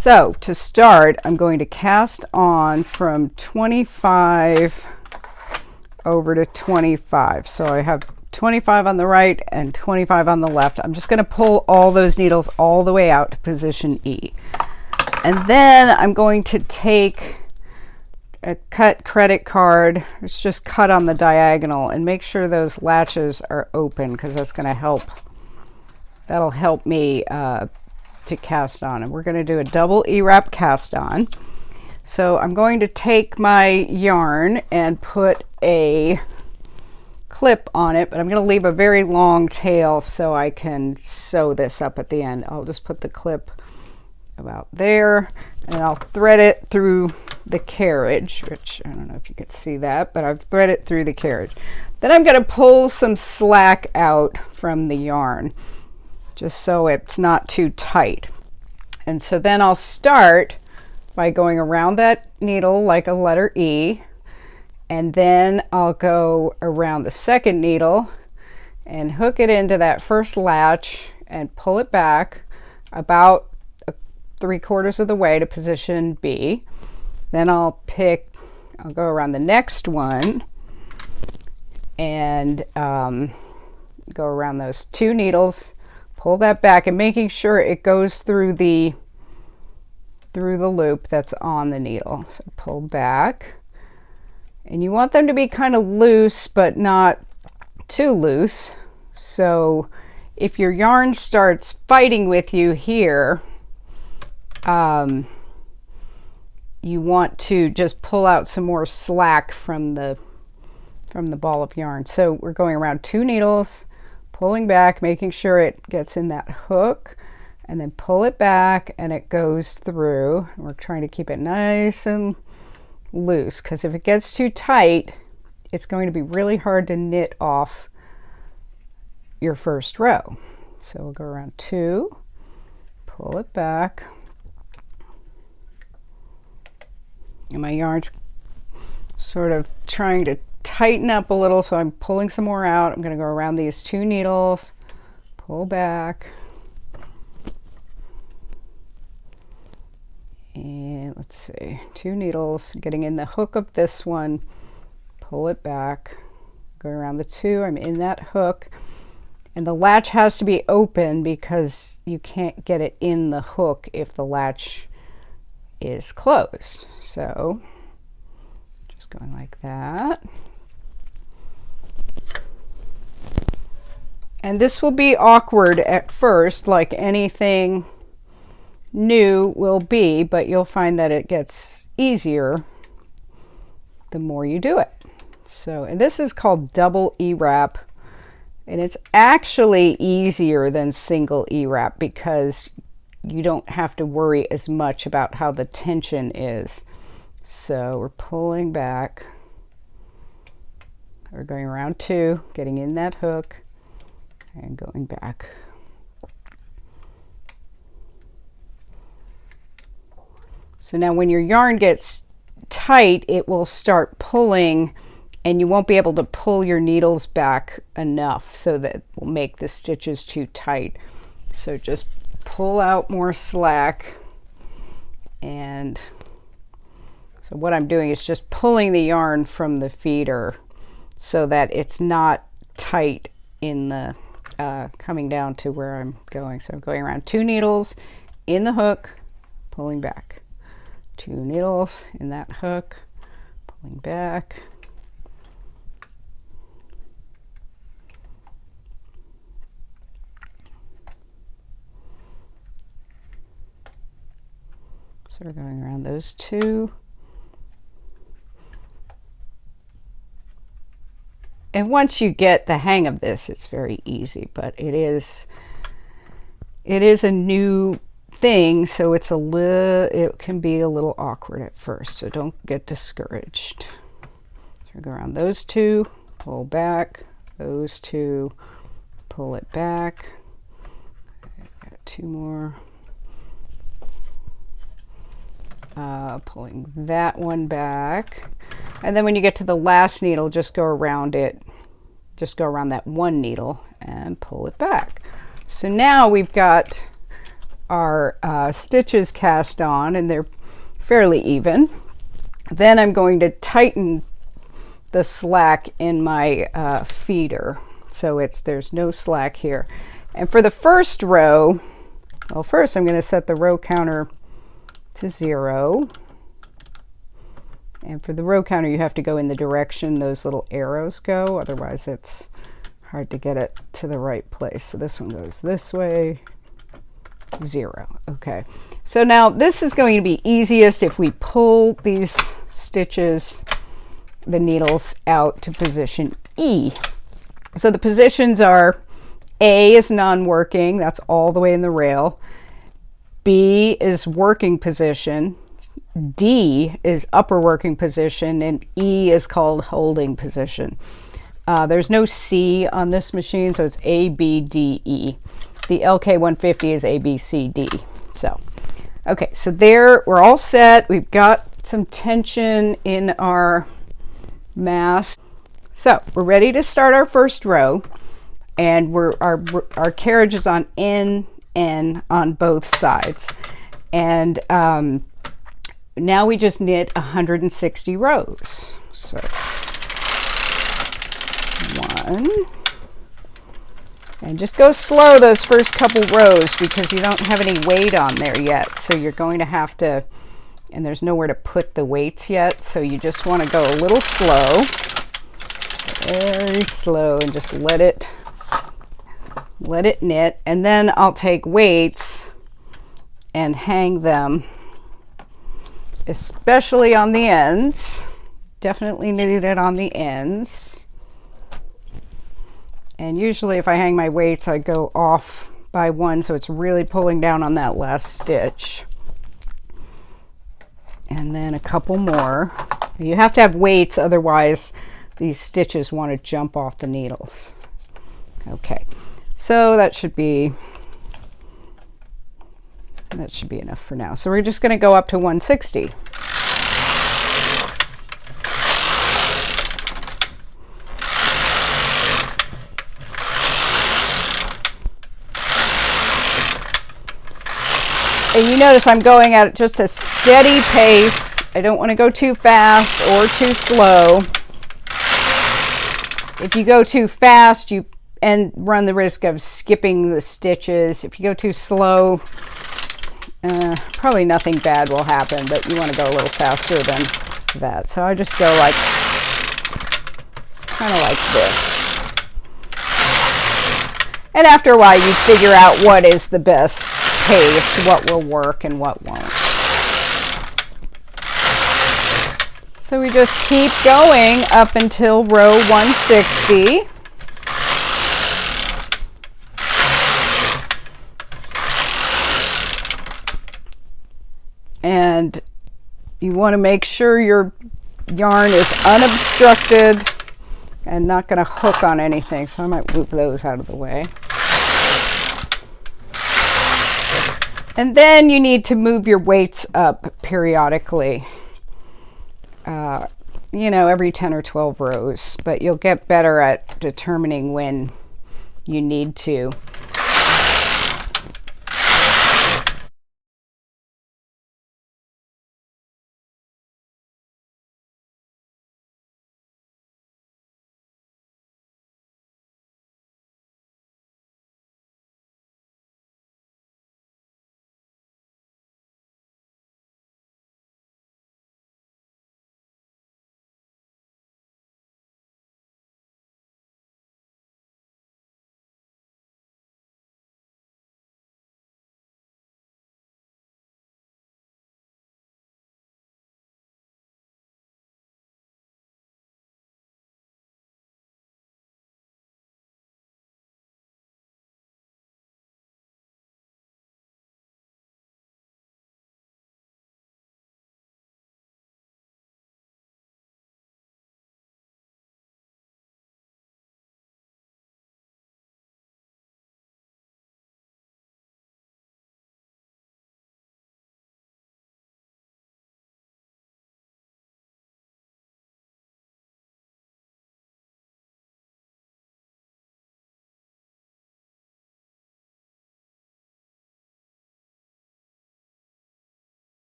So to start, I'm going to cast on from 25 over to 25. So I have 25 on the right and 25 on the left. I'm just going to pull all those needles all the way out to position E. And then I'm going to take a cut credit card. It's just cut on the diagonal, and make sure those latches are open, because that's going to help. That'll help me to cast on. And we're going to do a double E-wrap cast on. So I'm going to take my yarn and put a clip on it, but I'm going to leave a very long tail so I can sew this up at the end. I'll just put the clip about there, and I'll thread it through the carriage, which I don't know if you can see that, but I've threaded it through the carriage. Then I'm going to pull some slack out from the yarn, just so it's not too tight. And so then I'll start by going around that needle like a letter E, and then I'll go around the second needle and hook it into that first latch and pull it back about 3/4 of the way to position B. Then I'll go around the next one and go around those 2 needles, pull that back, and making sure it goes through the loop that's on the needle. So pull back, and you want them to be kind of loose but not too loose. So if your yarn starts fighting with you here, you want to just pull out some more slack from the ball of yarn. So we're going around 2 needles, pulling back, making sure it gets in that hook, and then pull it back and it goes through. We're trying to keep it nice and loose, because if it gets too tight, it's going to be really hard to knit off your first row. So we'll go around 2, pull it back, and my yarn's sort of trying to tighten up a little, so I'm pulling some more out. I'm going to go around these 2 needles, pull back, and let's see, 2 needles, getting in the hook of this one, pull it back, go around the 2, I'm in that hook, and the latch has to be open because you can't get it in the hook if the latch is closed. So just going like that. And this will be awkward at first, like anything new will be, but you'll find that it gets easier the more you do it. So, and this is called double E-wrap, and it's actually easier than single E-wrap because you don't have to worry as much about how the tension is. So we're pulling back, we're going around 2, getting in that hook and going back. So now when your yarn gets tight, it will start pulling, and you won't be able to pull your needles back enough, so that will make the stitches too tight. So just pull out more slack. And so what I'm doing is just pulling the yarn from the feeder so that it's not tight in the coming down to where I'm going. So I'm going around 2 needles in the hook, pulling back, 2 needles in that hook, pulling back, so we're going around those 2. And once you get the hang of this, it's very easy, but it is a new thing, so it can be a little awkward at first, so don't get discouraged. So go around those 2, pull back, those 2, pull it back. I've got 2 more. Pulling that one back, and then when you get to the last needle, just go around it, just go around that 1 needle and pull it back. So now we've got our stitches cast on, and they're fairly even. Then I'm going to tighten the slack in my feeder, so there's no slack here. And for the first row, well, first I'm going to set the row counter to 0. And for the row counter, you have to go in the direction those little arrows go, otherwise it's hard to get it to the right place. So this one goes this way, 0. Okay, so now this is going to be easiest if we pull these stitches, the needles out to position E. So the positions are: A is non-working, that's all the way in the rail. B is working position. D is upper working position, and E is called holding position. There's no C on this machine, so it's A, B, D, E. The LK150 is A, B, C, D. So, okay, so there, we're all set. We've got some tension in our mass. So we're ready to start our first row, and our carriage is on N on both sides. And now we just knit 160 rows. So 1, and just go slow those first couple rows because you don't have any weight on there yet. So you're going to have to, and there's nowhere to put the weights yet. So you just want to go a little slow, very slow, and just let it knit. And then I'll take weights and hang them, especially on the ends. Definitely knit it on the ends. And usually if I hang my weights, I go off by 1, so it's really pulling down on that last stitch. And then a couple more. You have to have weights, otherwise these stitches want to jump off the needles. Okay, so that should be enough for now. So we're just going to go up to 160. And you notice I'm going at just a steady pace. I don't want to go too fast or too slow. If you go too fast, you run the risk of skipping the stitches. If you go too slow, probably nothing bad will happen, but you want to go a little faster than that. So I just go like, kind of like this. And after a while, you figure out what is the best pace, what will work and what won't. So we just keep going up until row 160. And you want to make sure your yarn is unobstructed and not going to hook on anything. So I might move those out of the way. And then you need to move your weights up periodically, you know, every 10 or 12 rows, but you'll get better at determining when you need to.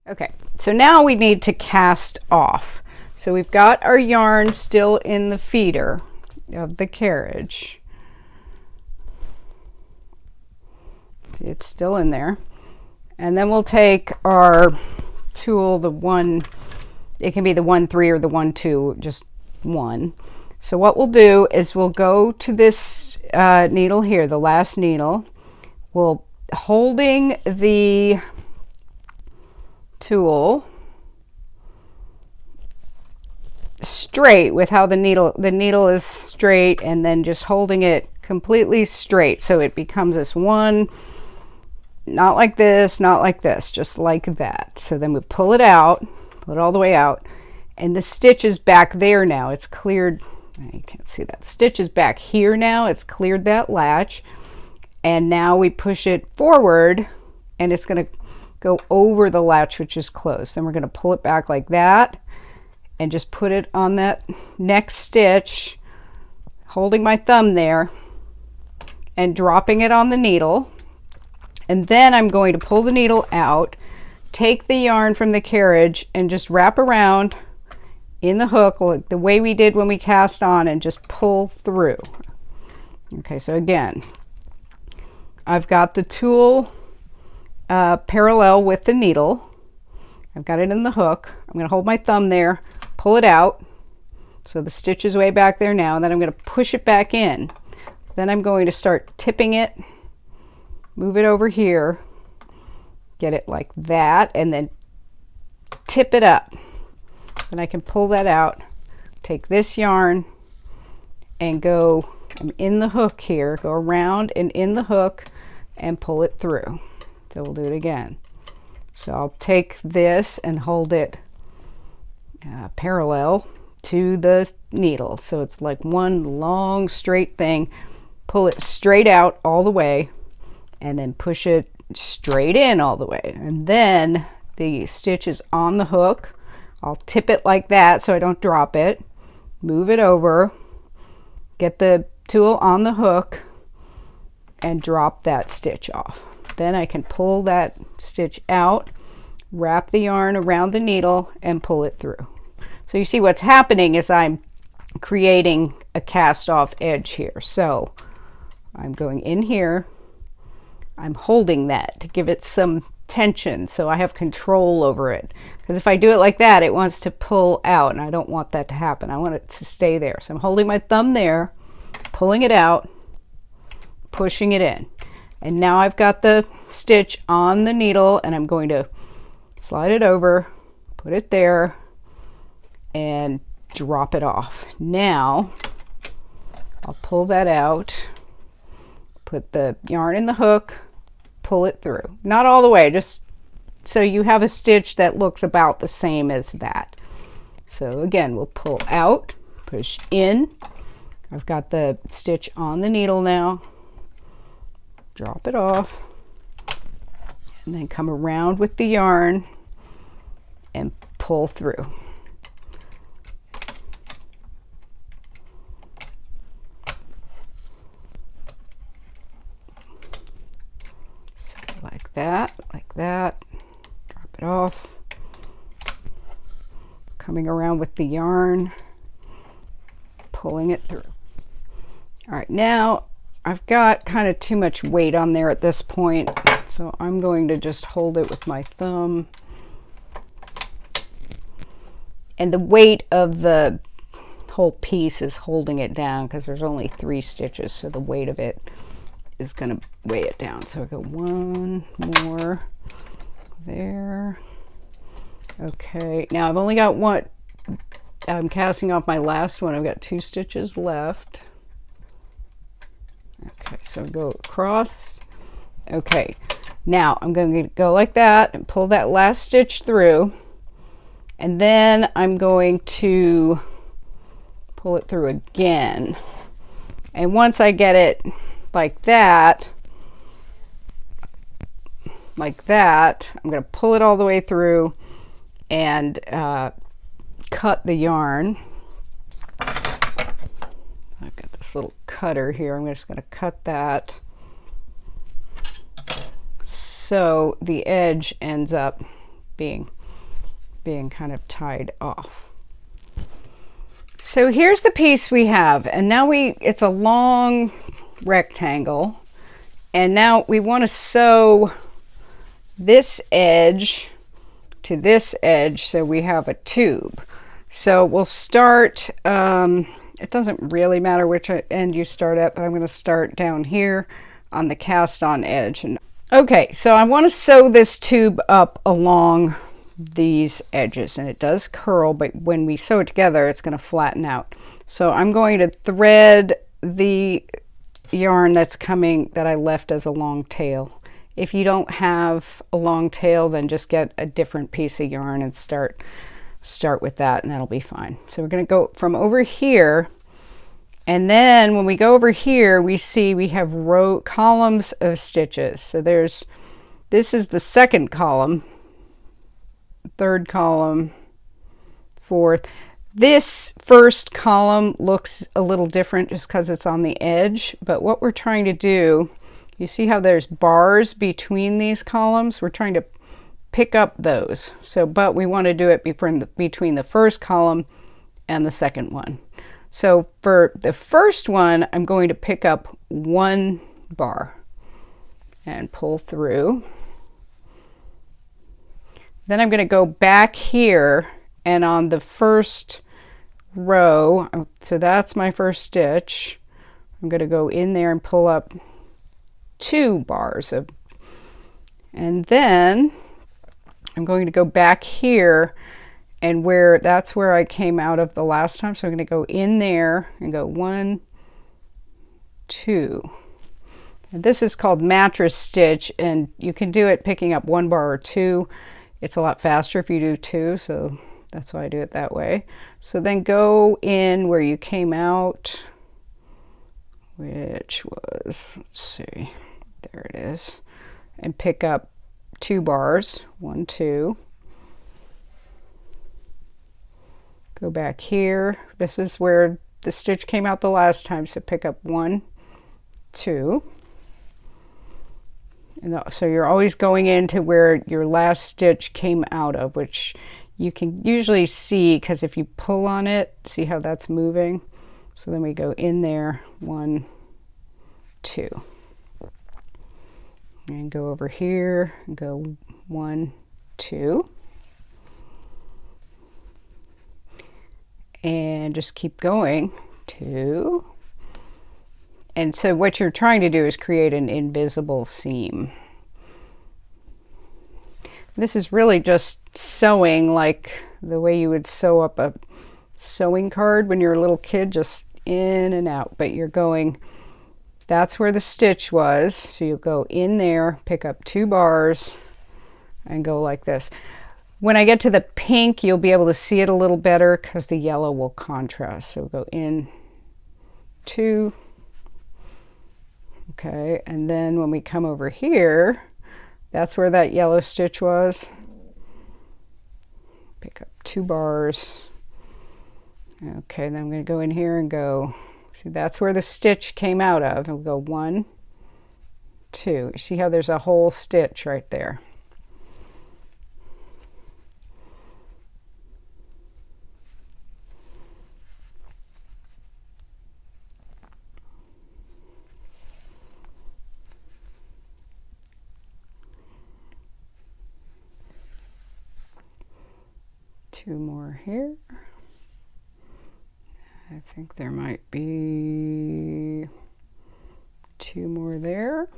Okay, so now we need to cast off. So we've got our yarn still in the feeder of the carriage. It's still in there. And then we'll take our tool, the one, it can be the 1-3 or the 1-2, just one. So what we'll do is we'll go to this needle here, the last needle. We'll, holding the tool straight with how the needle is straight, and then just holding it completely straight so it becomes this one, not like this, not like this, just like that. So then we pull it out, pull it all the way out, and the stitch is back there now. It's cleared. You can't see that. The stitch is back here now. It's cleared that latch, and now we push it forward, and it's going to go over the latch, which is closed. Then we're going to pull it back like that and just put it on that next stitch, holding my thumb there and dropping it on the needle. And then I'm going to pull the needle out, take the yarn from the carriage, and just wrap around in the hook like the way we did when we cast on, and just pull through. Okay, so again, I've got the tool parallel with the needle. I've got it in the hook. I'm going to hold my thumb there, pull it out. So the stitch is way back there now, and then I'm going to push it back in. Then I'm going to start tipping it, move it over here, get it like that, and then tip it up. Then I can pull that out, take this yarn and go, I'm in the hook here, go around and in the hook and pull it through. So we'll do it again. So I'll take this and hold it parallel to the needle. So it's like one long straight thing. Pull it straight out all the way and then push it straight in all the way. And then the stitch is on the hook. I'll tip it like that so I don't drop it. Move it over, get the tool on the hook and drop that stitch off. Then I can pull that stitch out, wrap the yarn around the needle and pull it through. So you see what's happening is I'm creating a cast off edge here. So I'm going in here, I'm holding that to give it some tension so I have control over it. Because if I do it like that, it wants to pull out, and I don't want that to happen. I want it to stay there. So I'm holding my thumb there, pulling it out, pushing it in. And now I've got the stitch on the needle, and I'm going to slide it over, put it there, and drop it off. Now I'll pull that out, put the yarn in the hook, pull it through. Not all the way, just so you have a stitch that looks about the same as that. So again, we'll pull out, push in. I've got the stitch on the needle now. Drop it off. And then come around with the yarn and pull through. So like that, drop it off. Coming around with the yarn, pulling it through. All right, now I've got kind of too much weight on there at this point, so I'm going to just hold it with my thumb. And the weight of the whole piece is holding it down because there's only 3 stitches, so the weight of it is going to weigh it down. So I go one more there. Okay, now I've only got one. I'm casting off my last one. I've got 2 stitches left. Okay, so go across. Okay, now I'm going to go like that and pull that last stitch through, and then I'm going to pull it through again. And once I get it like that, I'm going to pull it all the way through and cut the yarn. I've got this little cutter here. I'm just going to cut that so the edge ends up being being kind of tied off. So here's the piece we have, and now it's a long rectangle, and now we want to sew this edge to this edge so we have a tube. So we'll start, it doesn't really matter which end you start at, but I'm going to start down here on the cast on edge. And okay, so I want to sew this tube up along these edges, and it does curl, but when we sew it together it's going to flatten out. So I'm going to thread the yarn that I left as a long tail. If you don't have a long tail, then just get a different piece of yarn and start with that, and that'll be fine. So we're going to go from over here, and then when we go over here we see we have columns of stitches. So this is the second column, third column, fourth. This first column looks a little different just because it's on the edge, but what we're trying to do, you see how there's bars between these columns? We're trying to pick up those. But we want to do it between the first column and the second one. So for the first one, I'm going to pick up one bar and pull through. Then I'm going to go back here, and on the first row, so that's my first stitch, I'm going to go in there and pull up 2 bars and then I'm going to go back here, and that's where I came out of the last time. So I'm going to go in there and go 1, 2. And this is called mattress stitch, and you can do it picking up 1 bar or 2. It's a lot faster if you do 2, so that's why I do it that way. So then go in where you came out, which was, let's see, there it is, and pick up 2 bars, 1, 2. Go back here. This is where the stitch came out the last time, so pick up 1, 2. And so you're always going into where your last stitch came out of, which you can usually see because if you pull on it, see how that's moving? So then we go in there, 1, 2. And go over here and go 1, 2. And just keep going, 2. And so what you're trying to do is create an invisible seam. This is really just sewing like the way you would sew up a sewing card when you're a little kid, just in and out. But you're going, that's where the stitch was. So you'll go in there, pick up 2 bars, and go like this. When I get to the pink, you'll be able to see it a little better because the yellow will contrast. So go in, 2. Okay, and then when we come over here, that's where that yellow stitch was. Pick up 2 bars. Okay, then I'm going to go in here and go, see, that's where the stitch came out of. And we'll go 1, 2. You see how there's a whole stitch right there. Two more here. I think there might be 2 more there.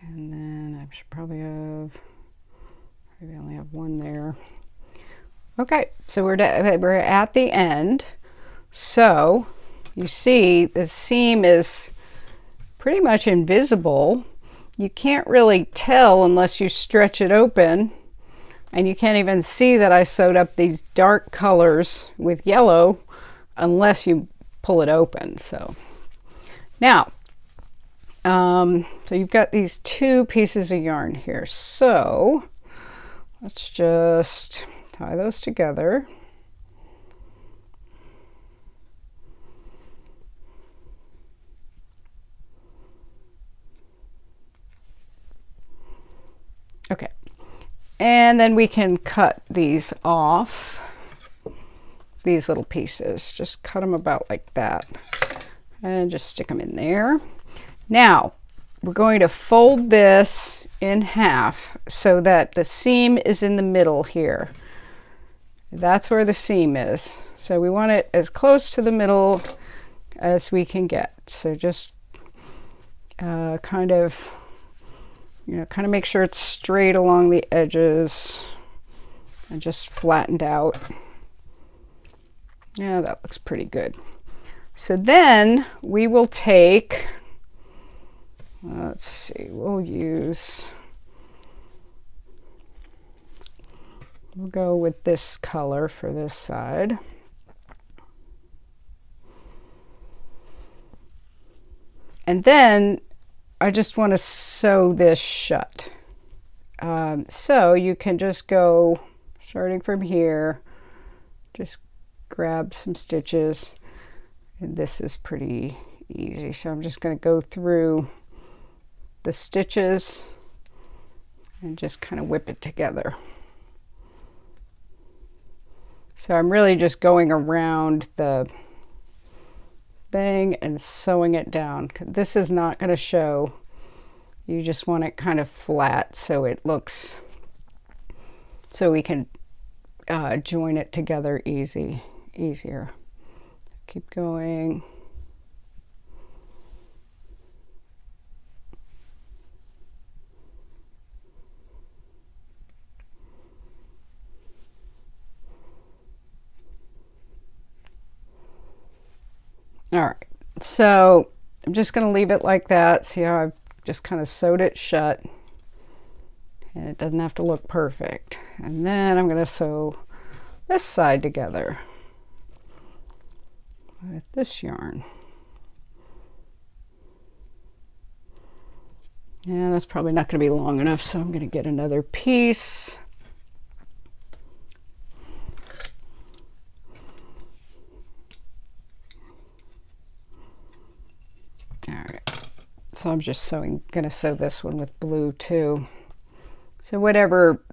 And then I should probably have, maybe I only have 1 there. Okay, so we're at the end. So you see the seam is pretty much invisible. You can't really tell unless you stretch it open. And you can't even see that I sewed up these dark colors with yellow unless you pull it open. So now, so you've got these 2 pieces of yarn here. So let's just tie those together. Okay. And then we can cut these off, these little pieces. Just cut them about like that and just stick them in there. Now, we're going to fold this in half so that the seam is in the middle here. That's where the seam is. So we want it as close to the middle as we can get. So just kind of make sure it's straight along the edges and just flattened out. Yeah, that looks pretty good. So then we will take, let's see, we'll go with this color for this side. And then I just want to sew this shut. So you can just go, starting from here, just grab some stitches. And this is pretty easy. So I'm just going to go through the stitches and just kind of whip it together. So I'm really just going around the thing and sewing it down. This is not going to show. You just want it kind of flat so it looks, so we can join it together easier. Keep going. All right, so I'm just going to leave it like that. See how I've just kind of sewed it shut, and it doesn't have to look perfect. And then I'm going to sew this side together with this yarn. Yeah, that's probably not going to be long enough, so I'm going to get another piece. All right, so I'm just going to sew this one with blue too. So whatever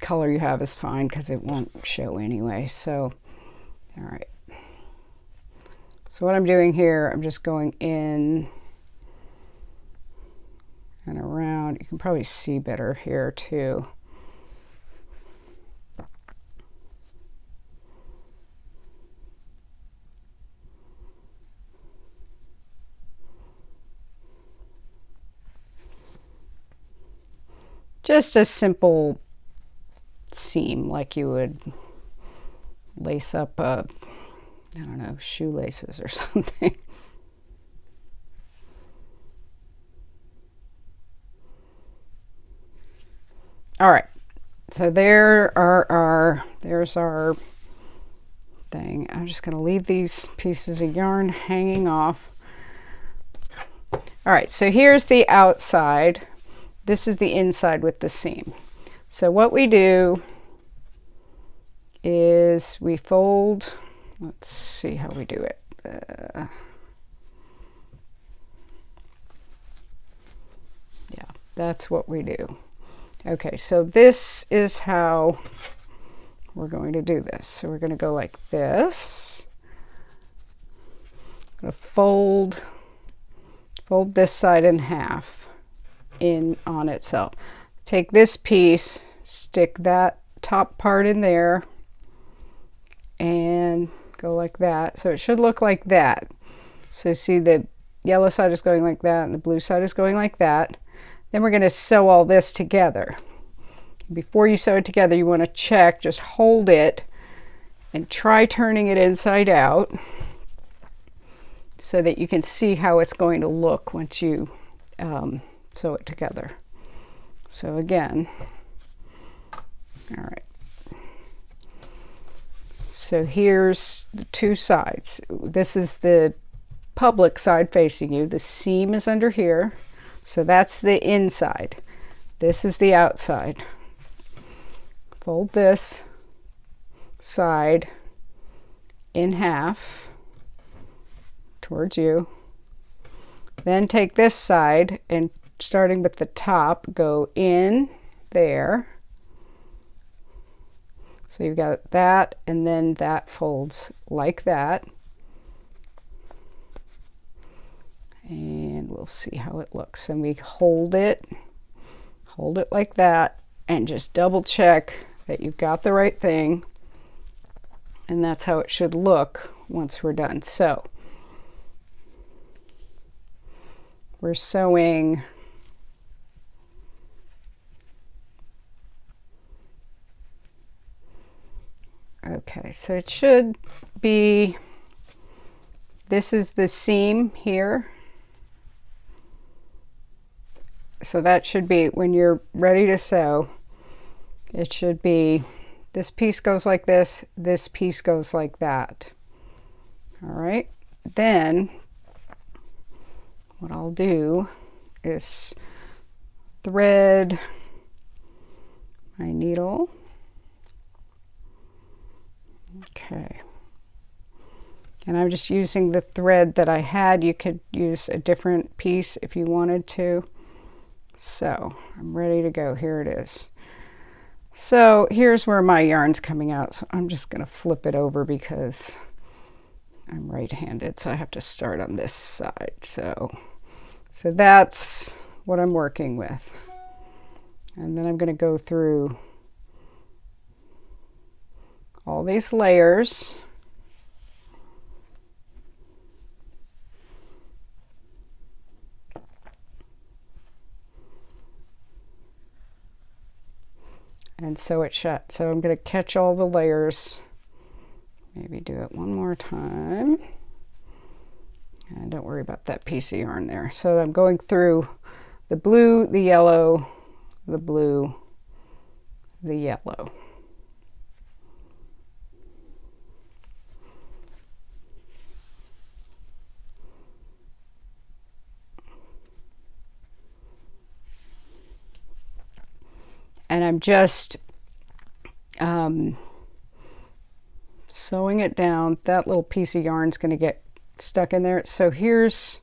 color you have is fine because it won't show anyway. So, all right. So what I'm doing here, I'm just going in and around. You can probably see better here too. Just a simple seam like you would lace up I don't know, shoelaces or something. All right, so there's our thing. I'm just going to leave these pieces of yarn hanging off. All right, so here's the outside. This is the inside with the seam. So what we do is we fold, let's see how we do it. Yeah, that's what we do. Okay, so this is how we're going to do this. So we're going to go like this. I'm going to fold this side in half in on itself. Take this piece, stick that top part in there, and go like that. So it should look like that. So see, the yellow side is going like that and the blue side is going like that. Then we're going to sew all this together. Before you sew it together, you want to check, just hold it and try turning it inside out so that you can see how it's going to look once you sew it together. So again, all right. So here's the two sides. This is the public side facing you. The seam is under here. So that's the inside. This is the outside. Fold this side in half towards you. Then take this side and starting with the top, go in there So you've got that, and then that folds like that. And we'll see how it looks. And we hold it like that, and just double check that you've got the right thing. And that's how it should look once we're done. So we're sewing okay, so it should be, this is the seam here. So that should be, when you're ready to sew, it should be, this piece goes like this piece goes like that. All right, then what I'll do is thread my needle. Okay, and I'm just using the thread that I had. You could use a different piece if you wanted to. So I'm ready to go. Here it is. So here's where my yarn's coming out. So I'm just going to flip it over because I'm right-handed, so I have to start on this side. So that's what I'm working with. And then I'm going to go through all these layers. And sew it shut. So I'm going to catch all the layers. Maybe do it one more time. And don't worry about that piece of yarn there. So I'm going through the blue, the yellow, the blue, the yellow. And I'm just sewing it down. That little piece of yarn is going to get stuck in there. So here's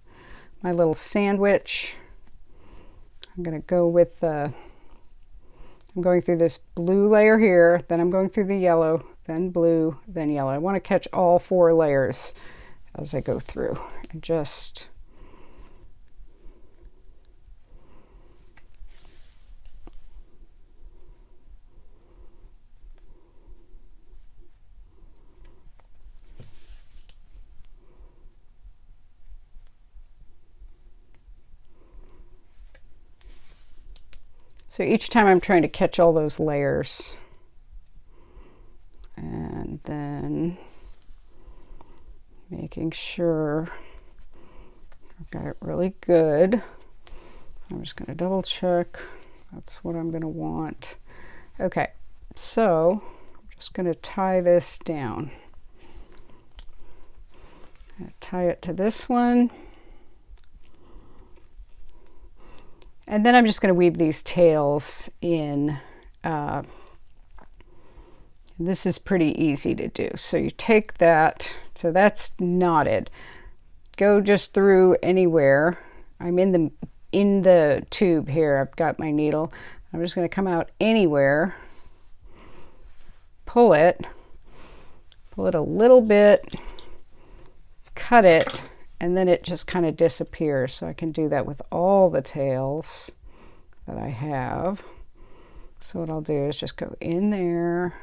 my little sandwich. I'm going to go with the, I'm going through this blue layer here, then I'm going through the yellow, then blue, then yellow. I want to catch all 4 layers as I go through. And just so each time I'm trying to catch all those layers, and then making sure I've got it really good. I'm just going to double check. That's what I'm going to want. Okay, so I'm just going to tie this down. I'm going to tie it to this one. And then I'm just going to weave these tails in. This is pretty easy to do. So you take that, so that's knotted. Go just through anywhere. I'm in the tube here. I've got my needle. I'm just going to come out anywhere. Pull it a little bit, cut it, and then it just kind of disappears. So I can do that with all the tails that I have. So what I'll do is just go in there,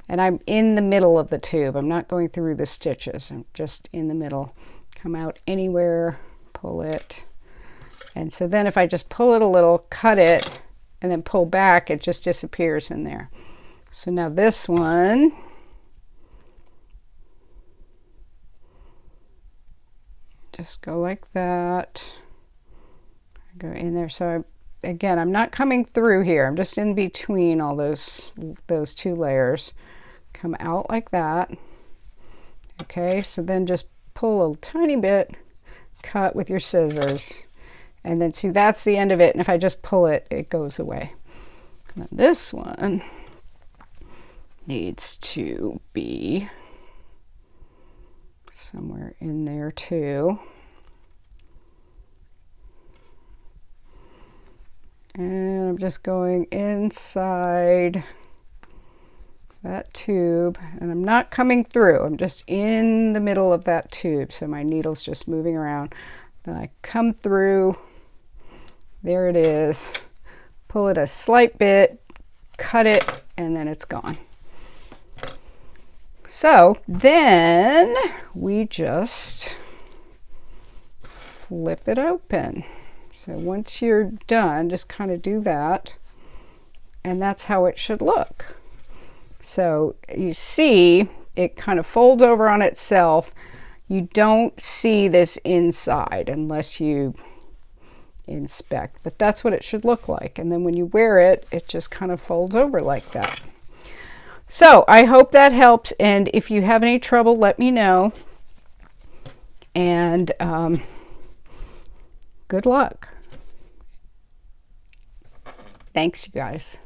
and I'm in the middle of the tube. I'm not going through the stitches. I'm just in the middle. Come out anywhere, pull it. And so then if I just pull it a little, cut it, and then pull back, it just disappears in there. So now this one, just go like that. Go in there. So again, I'm not coming through here. I'm just in between all those 2 layers. Come out like that. Okay, so then just pull a tiny bit, cut with your scissors, and then see, that's the end of it. And if I just pull it, it goes away. And then this one needs to be somewhere in there too. And I'm just going inside that tube, and I'm not coming through, I'm just in the middle of that tube, so my needle's just moving around. Then I come through, there it is, pull it a slight bit, cut it, and then it's gone. So then we just flip it open. So once you're done, just kind of do that, and that's how it should look. So you see it kind of folds over on itself. You don't see this inside unless you inspect, but that's what it should look like. And then when you wear it, it just kind of folds over like that. So I hope that helps, and if you have any trouble, let me know. And good luck. Thanks, you guys.